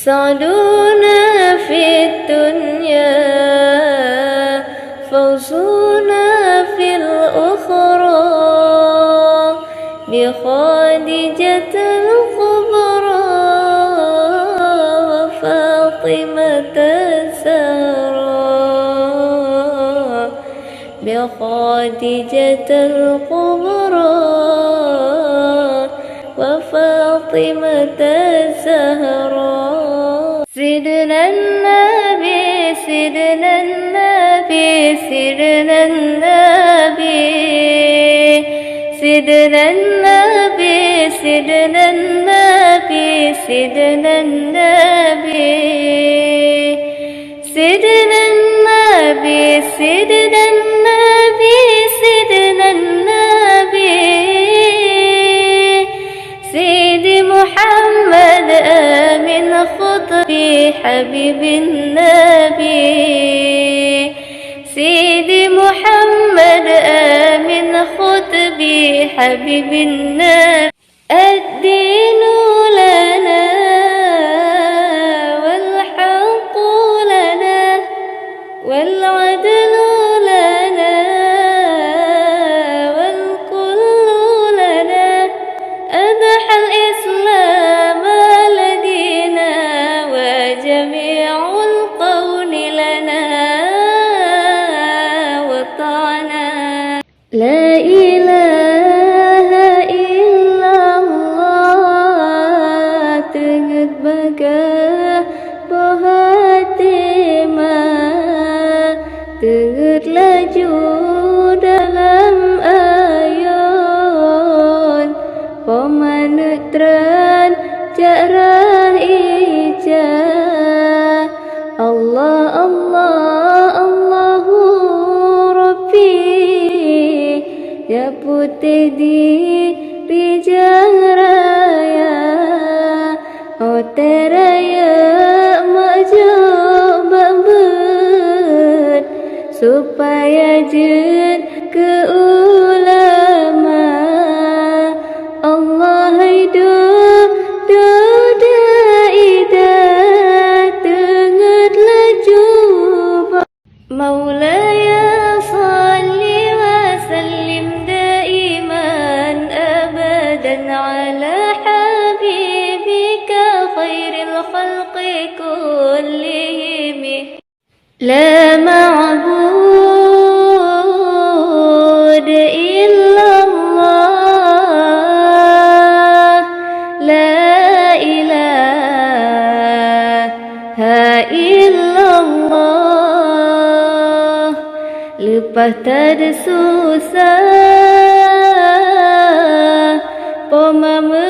سعدنا في الدنيا فوزنا في الأخرى بخادجة الكبرى وفاطمة الزهراء بخادجة الكبرى وفاطمة الزهراء سيدنا النبي سيدنا النبي سيدنا النبي سيدنا النبي سيدنا النبي سيدنا النبي سيدنا النبي سيدنا النبي سيدنا النبي سيدي محمد آمن خطبي حبيب النبي سيدي محمد آمن خطبي حبيب النبي الدين لنا والحق لنا والعدل لنا والكل لنا أضحى الإسلام لدينا وجميع القول لنا وطعنا لا إله إلا الله تنget baga bohatima tengget laju dalam ayon pemanutran jaran ijah Allah Allah Allahu Rabbi ya putih di raya oh teraya maju bambut supaya jen ke ulama Allah hidup duda ida tenget laju Maulaya salli wa sallim daiman abadan ala habibika khairil khalqi kullihim la ma'bud illallah la ilaha illallah lepas tak ada susah pemama